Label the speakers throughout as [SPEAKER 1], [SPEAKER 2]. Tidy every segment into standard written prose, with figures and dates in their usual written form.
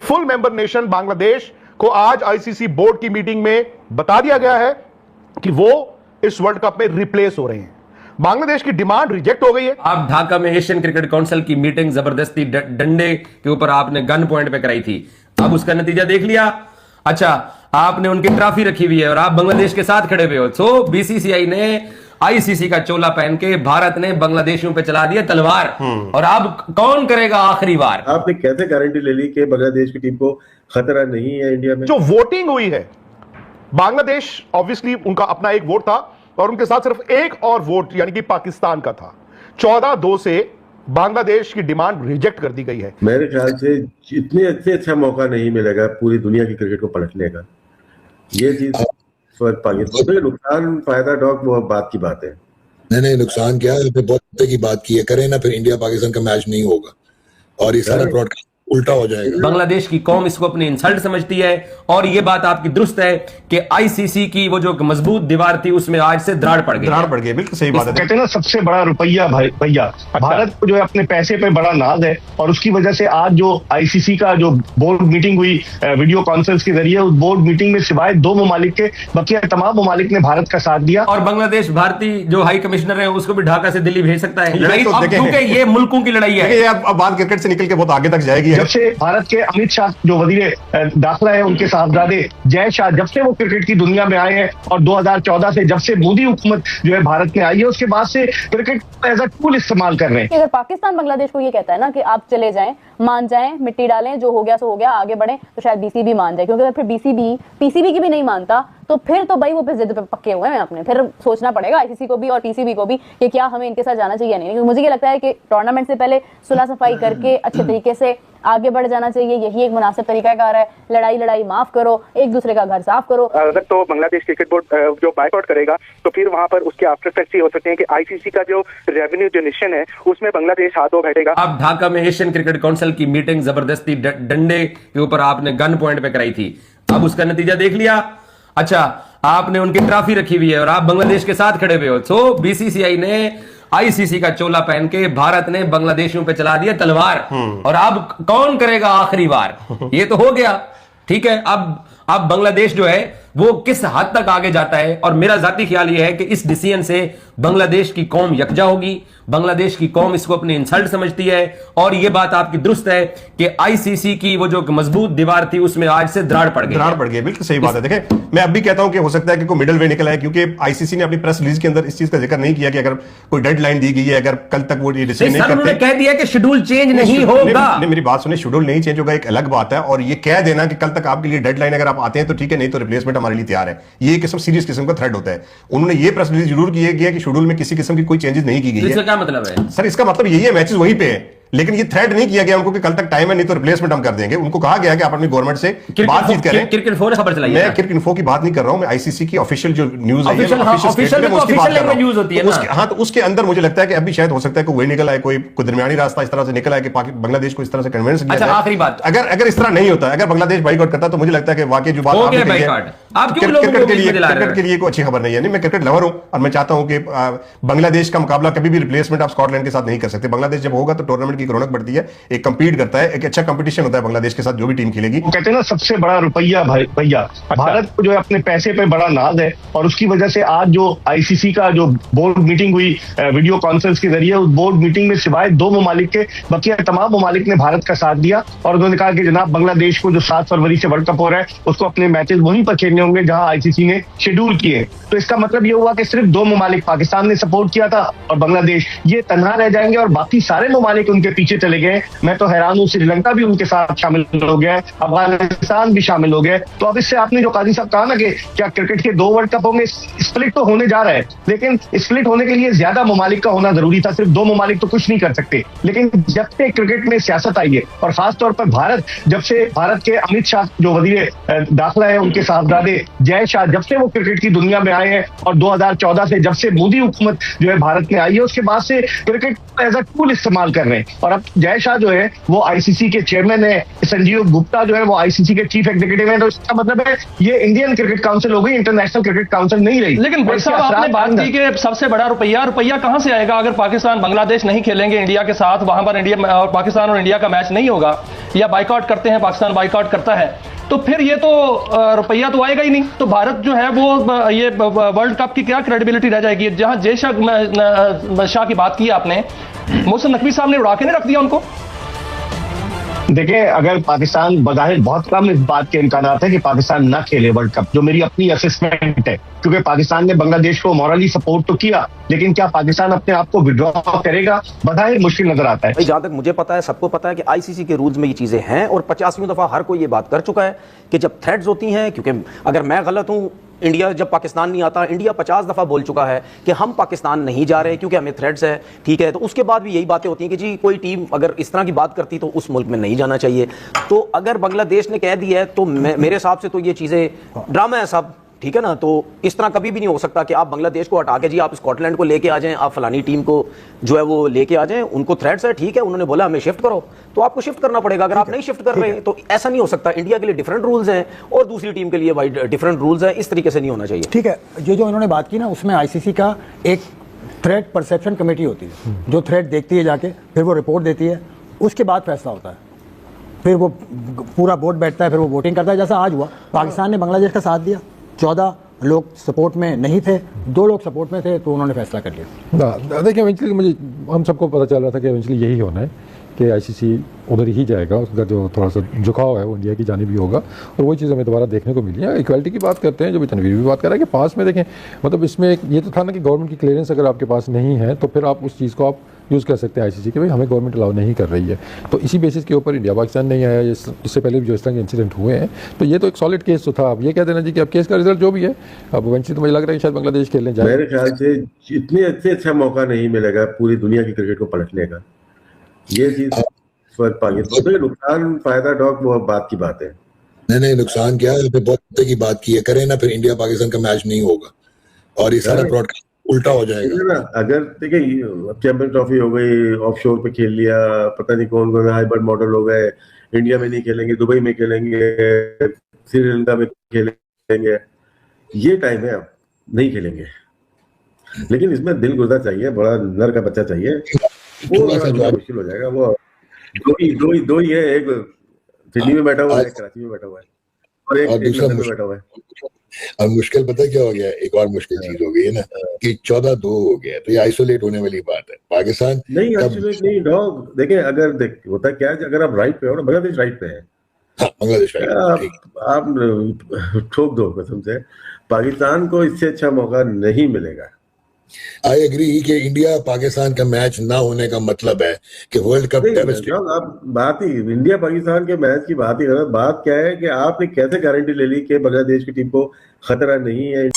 [SPEAKER 1] Full member nation Bangladesh को आज ICC board की मीटिंग में बता दिया गया है कि वो इस वर्ल्ड कप में रिप्लेस हो रहे हैं। बांग्लादेश की डिमांड रिजेक्ट हो गई है।
[SPEAKER 2] आप ढाका में एशियन क्रिकेट काउंसिल की मीटिंग जबरदस्ती डंडे के ऊपर आपने गन पॉइंट पे कराई थी, अब उसका नतीजा देख लिया। अच्छा, आपने उनकी ट्रॉफी रखी हुई है और आप बांग्लादेश के साथ खड़े हुए हो। सो बीसीसीआई ने आईसीसी का चोला पहन के भारत ने बांग्लादेशियों पे चला दिया तलवार, और अब कौन करेगा आखिरी बार?
[SPEAKER 3] आपने कैसे गारंटी ले ली कि बांग्लादेश की टीम को खतरा नहीं है इंडिया में?
[SPEAKER 1] जो वोटिंग हुई है, बांग्लादेश ऑब्वियसली उनका अपना एक वोट था और उनके साथ सिर्फ एक और वोट यानी कि पाकिस्तान का था। 14-2 से बांग्लादेश की डिमांड रिजेक्ट कर दी गई है।
[SPEAKER 3] मेरे ख्याल से इतने अच्छा मौका नहीं मिलेगा पूरी दुनिया की क्रिकेट को पलटने का। ये चीज पाकिस्तान नुकसान फायदा डॉक वो बात की बात है।
[SPEAKER 4] नहीं, नुकसान क्या है, बहुत की बात की है, करें ना, फिर इंडिया पाकिस्तान का मैच नहीं होगा और ये सारा ब्रॉडकास्ट उल्टा हो जाएगा।
[SPEAKER 2] बांग्लादेश की कौम इसको अपनी इंसल्ट समझती है, और ये बात आपकी दुरुस्त है कि आईसीसी की वो जो मजबूत दीवार थी उसमें आज से दरार पड़ गई।
[SPEAKER 1] बिल्कुल सही बात है।
[SPEAKER 5] कहते हैं ना, सबसे बड़ा रुपया भैया भारत को जो है अपने पैसे पे बड़ा नाज है, और उसकी वजह से आज जो आईसीसी का जो बोर्ड मीटिंग हुई वीडियो कॉन्फ्रेंस के जरिए, उस बोर्ड मीटिंग में सिवाय 2 ममालिक के बाकी तमाम ममालिक ने भारत का साथ दिया।
[SPEAKER 2] और बांग्लादेश भारतीय जो हाई कमिश्नर है उसको भी ढाका से दिल्ली भेज सकता है। लड़ाई क्योंकि ये मुल्कों की लड़ाई है।
[SPEAKER 1] अब बात क्रिकेट से निकल के बहुत आगे तक जाएगी।
[SPEAKER 5] जब से भारत के अमित शाह जो वजीर दाखिला है, उनके साहबजादे जय शाह, जब से वो क्रिकेट की दुनिया में आए हैं, और 2014 से जब से मोदी हुकूमत जो है भारत में आई है, उसके बाद से क्रिकेट एज अ टूल इस्तेमाल कर रहे हैं।
[SPEAKER 6] अगर पाकिस्तान बांग्लादेश को ये कहता है ना कि आप चले जाएं, मान जाएं, मिट्टी डालें, जो हो गया सो हो गया, आगे बढ़ें, तो शायद बीसीबी मान जाए। क्योंकि अगर फिर पीसीबी की भी नहीं मानता तो फिर तो भाई वो फिर जिद पे पक्के हुए हैं अपने। फिर सोचना पड़ेगा आईसीसी को भी और पीसीबी को भी कि क्या हमें इनके साथ जाना चाहिए या नहीं। क्योंकि मुझे ये लगता है कि टूर्नामेंट से पहले सुलह सफाई करके अच्छे तरीके से आगे बढ़ जाना चाहिए। यही एक मुनासिब तरीकाकार है। लड़ाई माफ करो, एक दूसरे का घर साफ करो।
[SPEAKER 7] अगर तो बांग्लादेश क्रिकेट बोर्ड जो बायकॉट करेगा तो फिर वहां पर उसके आफ्टर इफेक्ट्स ये हो सकते हैं कि आईसीसी का जो रेवेन्यू जनरेशन है उसमें बांग्लादेश हाथों बैठेगा।
[SPEAKER 2] अब ढाका में एशियन क्रिकेट काउंसिल की मीटिंग जबरदस्ती डंडे के ऊपर आपने गन पॉइंट पे कराई थी, अब उसका नतीजा देख लिया। अच्छा, आपने उनकी ट्रॉफी रखी हुई है और आप बांग्लादेश के साथ खड़े हुए हो। सो बीसीसीआई ने आईसीसी का चोला पहन के भारत ने बांग्लादेशियों पे चला दिया तलवार, और अब कौन करेगा आखिरी बार? ये तो हो गया, ठीक है। अब बांग्लादेश जो है वो किस हद तक आगे जाता है, और मेरा जाती ख्याल ये है कि इस डिसीजन से बांग्लादेश की कौम यकजा होगी। बांग्लादेश की कौम इसको अपनी इंसल्ट समझती है, और ये बात आपकी दुरुस्त है कि आईसीसी की वो जो मजबूत दीवार थी उसमें आज से दरार पड़ गई।
[SPEAKER 1] बिल्कुल सही बात है। देखें, मैं अब भी कहता हूं कि हो सकता है कि कोई मिडिल वे निकला है, क्योंकि आईसीसी ने अपनी प्रेस रिलीज के अंदर इस चीज का जिक्र नहीं किया कि अगर कोई डेडलाइन दी गई है, अगर कल तक वो ये डिसीजन नहीं करते,
[SPEAKER 2] कह दिया कि शेड्यूल चेंज नहीं होगा।
[SPEAKER 1] मेरी बात सुने, शेड्यूल नहीं चेंज होगा एक अलग बात है, और ये कह देना कि कल तक आपके लिए डेडलाइन अगर आप आते हैं तो ठीक है, नहीं तो रिप्लेसमेंट हमारे लिए तैयार है, ये किस्म सीरियस किस्म का थ्रेट होता है। उन्होंने ये प्रेस रिलीज जरूर किया गया कि शेड्यूल में किसी किस्म की कोई चेंजेस नहीं की गई है।
[SPEAKER 2] इसका क्या मतलब है
[SPEAKER 1] सर? इसका मतलब यही है, मैचेस वहीं पे है, लेकिन ये थ्रेट नहीं किया गया उनको कि कल तक टाइम है, नहीं तो रिप्लेसमेंट हम कर देंगे। उनको कहा गया कि आप अपनी गवर्नमेंट से बातचीत करें।
[SPEAKER 2] क्रिकेट इन्फो ने खबर चलाई है।
[SPEAKER 1] मैं क्रिकेट इन्फो की बात नहीं कर रहा हूं, मैं आईसीसी की ऑफिशियल जो न्यूज है,
[SPEAKER 2] ऑफिशियल न्यूज होती है ना।
[SPEAKER 1] हाँ, तो उसके अंदर मुझे लगता है कि अभी शायद हो सकता है कि वही निकल आए, कोई दरमियानी रास्ता इस तरह से निकल आए कि बांग्लादेश को इस तरह से कन्विंस किया।
[SPEAKER 2] अच्छा, आखिरी बात,
[SPEAKER 1] अगर इस तरह नहीं होता, अगर बांग्लादेश बाइकआउट करता, तो मुझे लगता है कि वाकई जो बात क्रिकेट के लिए कोई अच्छी खबर नहीं है। नहीं, मैं क्रिकेट लवर हूं और मैं चाहता हूं कि बांग्लादेश का मुकाबला कभी भी रिप्लेसमेंट आप स्कॉटलैंड के साथ नहीं कर सकते। बांग्लादेश जब होगा तो टूर्नामेंट की रौनक बढ़ती है, एक कंपीट करता है, एक अच्छा कंपटीशन होता है बांग्लादेश के साथ जो भी टीम खेलेगी।
[SPEAKER 5] वो कहते हैं ना, सबसे बड़ा रुपया भैया भारत को जो है अपने पैसे पे बड़ा नाज है, और उसकी वजह से आज जो आईसीसी का जो बोर्ड मीटिंग हुई वीडियो कॉन्फ्रेंस के जरिए, उस बोर्ड मीटिंग में सिवाय 2 ममालिक के बाकी तमाम ममालिक ने भारत का साथ दिया, और उन्होंने कहा कि जनाब बांग्लादेश को जो 7 फरवरी से वर्ल्ड कप हो रहा है उसको अपने मैचेस वहीं पर खेलने होंगे जहां आईसीसी ने शेड्यूल किए। तो इसका मतलब ये हुआ कि सिर्फ 2 ममालिक, पाकिस्तान ने सपोर्ट किया था और बांग्लादेश, ये तन्हा रह जाएंगे और बाकी सारे ममालिक उनके पीछे चले गए। मैं तो हैरान हूं, श्रीलंका भी उनके साथ शामिल हो गया है, अफगानिस्तान भी शामिल हो गया। तो अब इससे आपने जो काजी साहब कहा ना कि क्या क्रिकेट के 2 वर्ल्ड कपों में स्प्लिट तो होने जा रहा है, लेकिन स्प्लिट होने के लिए ज्यादा ममालिक का होना जरूरी था। सिर्फ 2 ममालिक तो कुछ नहीं कर सकते। लेकिन जब से क्रिकेट में सियासत आई है, और खासतौर पर जब से भारत के अमित शाह जो वजीर दाखिला है, उनके साहबजादे दे, जय शाह जब से वो क्रिकेट की दुनिया में आए हैं और 2014 से जब से मोदी हुकूमत जो है भारत में आई है, उसके बाद से क्रिकेट को एज अ टूल इस्तेमाल कर रहे हैं। और अब जय शाह जो है वो आईसीसी के चेयरमैन है, संजीव गुप्ता जो है वो आईसीसी के चीफ एग्जीक्यूटिव है। तो इसका मतलब है ये इंडियन क्रिकेट काउंसिल हो गई, इंटरनेशनल क्रिकेट काउंसिल नहीं रही।
[SPEAKER 8] लेकिन भाई साहब, आपने बात की कि सबसे बड़ा रुपया कहां से आएगा अगर पाकिस्तान बांग्लादेश नहीं खेलेंगे इंडिया के साथ, वहां पर इंडिया और पाकिस्तान और इंडिया का मैच नहीं होगा या बाइकआउट करते हैं, पाकिस्तान बाइकआउट करता है, तो फिर ये तो रुपया तो आएगा ही नहीं। तो भारत जो है वो ये वर्ल्ड कप की क्या क्रेडिबिलिटी रह जाएगी? जहां जय शाह की बात की आपने, मोहसिन नकवी साहब ने उड़ा के नहीं रख दिया उनको।
[SPEAKER 5] देखिए, अगर पाकिस्तान बज़ाहिर बहुत कम इस बात के इम्कानात है कि पाकिस्तान ना खेले वर्ल्ड कप, जो मेरी अपनी असेसमेंट है, क्योंकि पाकिस्तान ने बांग्लादेश को मॉरली सपोर्ट तो किया, लेकिन क्या पाकिस्तान अपने आप को विड्रॉ करेगा, बज़ाहिर मुश्किल नजर आता है।
[SPEAKER 9] जहां तक मुझे पता है, सबको पता है कि आईसीसी के रूल्स में ये चीजें हैं और 50वीं दफा हर कोई ये बात कर चुका है कि जब थ्रेड्स होती हैं, क्योंकि अगर मैं गलत हूं, इंडिया जब पाकिस्तान नहीं आता, इंडिया 50 दफा बोल चुका है कि हम पाकिस्तान नहीं जा रहे क्योंकि हमें थ्रेड्स है, ठीक है। तो उसके बाद भी यही बातें होती हैं कि जी कोई टीम अगर इस तरह की बात करती तो उस मुल्क में नहीं जाना चाहिए। तो अगर बांग्लादेश ने कह दिया है तो मेरे हिसाब से तो ये चीजें ड्रामा है सब, ठीक है ना। तो इस तरह कभी भी नहीं हो सकता कि आप बांग्लादेश को हटा के जी आप स्कॉटलैंड को लेके आ जाएं, आप फलानी टीम को जो है वो लेके आ जाएं। उनको थ्रेड्स है, ठीक है, उन्होंने बोला हमें शिफ्ट करो, तो आपको शिफ्ट करना पड़ेगा। अगर आप नहीं शिफ्ट कर रहे तो ऐसा नहीं हो सकता। इंडिया के लिए डिफरेंट रूल्स हैं और दूसरी टीम के लिए डिफरेंट रूल्स हैं, इस तरीके से नहीं होना चाहिए।
[SPEAKER 10] ठीक है, जो इन्होंने बात की ना, उसमें आईसीसी का एक थ्रेड परसेप्शन कमेटी होती है, जो थ्रेड देखती है जाके, फिर वो रिपोर्ट देती है, उसके बाद फैसला होता है, फिर वो पूरा बोर्ड बैठता है, फिर वो वोटिंग करता है। जैसा आज हुआ, पाकिस्तान ने बांग्लादेश का साथ दिया, 14 लोग सपोर्ट में नहीं थे, 2 लोग सपोर्ट में थे, तो उन्होंने फैसला कर लिया।
[SPEAKER 11] देखिए, इवेंचुअली मुझे हम सबको पता चल रहा था कि इवेंचुअली यही होना है कि आईसीसी उधर ही जाएगा, उसका जो थोड़ा सा झुकाव है वो इंडिया की जानिब भी होगा और वही चीज़ हमें दोबारा देखने को मिली है। इक्वालिटी की बात करते हैं, जो भी तनवीर भी बात कर रहा है कि पास में देखें, मतलब इसमें ये तो था ना कि गवर्नमेंट की क्लियरेंस अगर आपके पास नहीं है तो फिर आप उस चीज़ को आप यूज़ कर सकते हैं आईसीसी के, भाई हमें गवर्नमेंट अलाउ नहीं कर रही है। तो इसी बेसिस के ऊपर इंडिया पाकिस्तान नहीं आया, इससे पहले भी जो इस तरह के इंसिडेंट हुए हैं, तो ये तो एक सॉलिड केस तो था। अब ये कह देना जी कि अब केस का रिजल्ट जो भी है, अब इवेंचुअली तो मुझे लग रहा है कि शायद बांग्लादेश खेलने जाए।
[SPEAKER 3] मेरे ख्याल से इतने अच्छा मौका नहीं मिलेगा पूरी दुनिया की क्रिकेट को पलटने का। ये चीज पाकिस्तान नुकसान फायदा डॉक वो बात की बात है।
[SPEAKER 4] नहीं, नुकसान क्या है, बहुत मुद्दे की बात की है, करे ना, फिर इंडिया पाकिस्तान का मैच नहीं होगा और ये सारा ब्रॉडकास्ट उल्टा हो जाएगा।
[SPEAKER 3] अगर देखिए चैंपियंस ट्रॉफी हो गई, ऑफशोर पे खेल लिया, पता नहीं कौन कौन हाइब्रिड मॉडल हो गए, इंडिया में नहीं खेलेंगे, दुबई में खेलेंगे, श्रीलंका में खेलेंगे, ये टाइम है, अब नहीं खेलेंगे। लेकिन इसमें दिल गुर्दा चाहिए, बड़ा नर का बच्चा चाहिए, वो मुश्किल हो जाएगा। वो दो ही है, एक दिल्ली में बैठा हुआ है, कराची में बैठा हुआ है और एक लंदन में बैठा हुआ है।
[SPEAKER 4] अब मुश्किल पता क्या हो गया, एक और मुश्किल चीज हो गई है ना कि 14-2 हो गया, तो ये आइसोलेट होने वाली बात है। पाकिस्तान
[SPEAKER 3] नहीं, आइसोलेट नहीं डॉग। देखें, अगर होता क्या है, अगर आप राइट पे हो ना, बांग्लादेश राइट पे है,
[SPEAKER 4] बांग्लादेश
[SPEAKER 3] आप ठोक दो कसम से, पाकिस्तान को इससे अच्छा मौका नहीं मिलेगा।
[SPEAKER 4] आई एग्री कि इंडिया पाकिस्तान का मैच ना होने का मतलब है कि वर्ल्ड कप
[SPEAKER 3] आप बात ही इंडिया पाकिस्तान के मैच की बात ही कर, बात क्या है कि आपने कैसे गारंटी ले ली कि बांग्लादेश की टीम को खतरा नहीं है।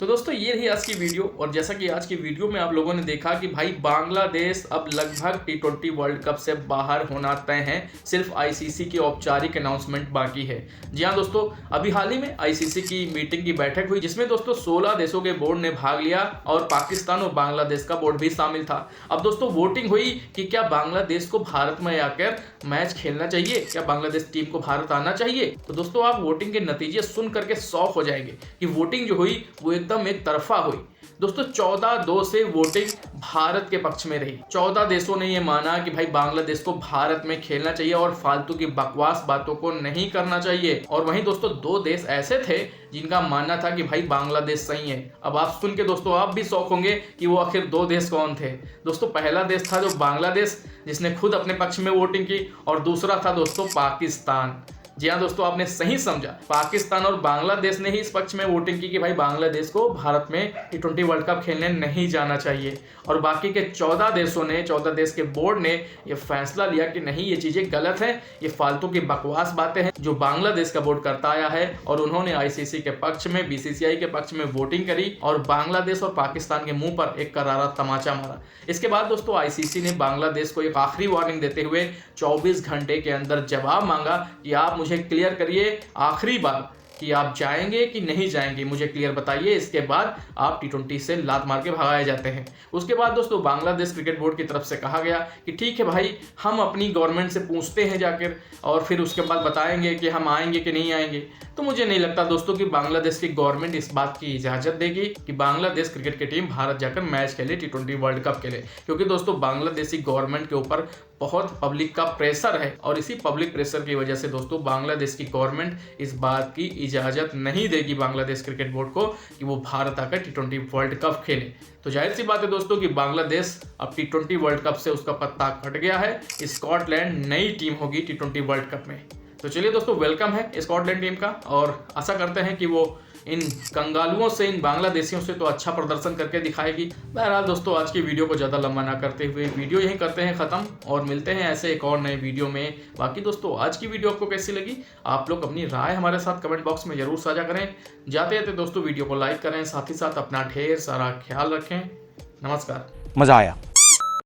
[SPEAKER 12] तो दोस्तों, ये रही आज की वीडियो और जैसा कि आज की वीडियो में आप लोगों ने देखा कि भाई बांग्लादेश अब लगभग T20 वर्ल्ड कप से बाहर होना तय है, सिर्फ आईसीसी की औपचारिक अनाउंसमेंट बाकी है। जी हाँ दोस्तों, अभी हाल ही में आईसीसी की मीटिंग की बैठक हुई, जिसमें दोस्तों 16 देशों के बोर्ड ने भाग लिया और पाकिस्तान और बांग्लादेश का बोर्ड भी शामिल था। अब दोस्तों वोटिंग हुई कि क्या बांग्लादेश को भारत में आकर मैच खेलना चाहिए, क्या बांग्लादेश टीम को भारत आना चाहिए। तो दोस्तों आप वोटिंग के नतीजे सुन करके शॉक हो जाएंगे कि वोटिंग जो हुई वो एकदम एक तरफा हुई। दोस्तों 14-2 से वोटिंग भारत के पक्ष में रही। 14 देशों ने यह माना कि भाई बांग्लादेश को भारत में खेलना चाहिए और फालतू की बकवास बातों को नहीं करना चाहिए। और वहीं दोस्तों 2 देश ऐसे थे जिनका मानना था कि भाई बांग्लादेश सही है। अब आप सुन के दोस्तों आप भी शौक होंगे कि वो आखिर 2 देश कौन थे। दोस्तों पहला देश था जो बांग्लादेश, जिसने खुद अपने पक्ष में वोटिंग की, और दूसरा था दोस्तों पाकिस्तान। जी हाँ दोस्तों, आपने सही समझा, पाकिस्तान और बांग्लादेश ने ही इस पक्ष में वोटिंग की कि भाई बांग्लादेश को भारत में T20 वर्ल्ड कप खेलने नहीं जाना चाहिए। और बाकी के 14 देशों ने, 14 देश के बोर्ड ने ये फैसला लिया कि नहीं, ये चीजें गलत हैं, ये फालतू की बकवास बातें हैं जो बांग्लादेश का बोर्ड करता आया है। और उन्होंने आईसीसी के पक्ष में, बीसीसीआई के पक्ष में वोटिंग करी और बांग्लादेश और पाकिस्तान के मुंह पर एक करारा तमाचा मारा। इसके बाद दोस्तों आईसीसी ने बांग्लादेश को एक आखिरी वार्निंग देते हुए 24 घंटे के अंदर जवाब मांगा कि आप मुझे क्लियर करिए आखिरी बार कि आप जाएंगे कि नहीं जाएंगे, मुझे क्लियर बताइए। इसके बाद आप T20 से लात मार के भगाए जाते हैं। उसके बाद दोस्तों बांग्लादेश क्रिकेट बोर्ड की तरफ से कहा गया कि ठीक है भाई, हम अपनी गवर्नमेंट से पूछते हैं जाकर और फिर उसके बाद बताएंगे कि हम आएंगे कि नहीं आएंगे। तो मुझे नहीं लगता दोस्तों कि बांग्लादेश की गवर्नमेंट इस बात की इजाजत देगी कि बांग्लादेश क्रिकेट की टीम भारत जाकर मैच खेले T20 वर्ल्ड कप के लिए, क्योंकि दोस्तों बांग्लादेशी गवर्नमेंट के ऊपर बहुत पब्लिक का प्रेशर है और इसी पब्लिक प्रेशर की वजह से दोस्तों बांग्लादेश की गवर्नमेंट इस बात की इजाजत नहीं देगी बांग्लादेश क्रिकेट बोर्ड को कि वो भारत आकर T20 वर्ल्ड कप खेले। तो जाहिर सी बात है दोस्तों कि बांग्लादेश अब T20 वर्ल्ड कप से उसका पत्ता कट गया है। स्कॉटलैंड नई टीम होगी T20 वर्ल्ड कप में। तो चलिए दोस्तों, वेलकम है स्कॉटलैंड टीम का और आशा करते हैं कि वो इन कंगालुओं से, इन बांग्लादेशियों से तो अच्छा प्रदर्शन करके दिखाएगी। बहरहाल दोस्तों, आज की वीडियो को ज़्यादा लंबा ना करते हुए वीडियो यहीं करते हैं ख़त्म और मिलते हैं ऐसे एक और नए वीडियो में। बाकी दोस्तों, आज की वीडियो आपको कैसी लगी, आप लोग अपनी राय हमारे साथ कमेंट बॉक्स में ज़रूर साझा करें। जाते जाते दोस्तों वीडियो को लाइक करें, साथ ही साथ अपना ढेर सारा ख्याल रखें। नमस्कार।
[SPEAKER 9] मज़ा आया।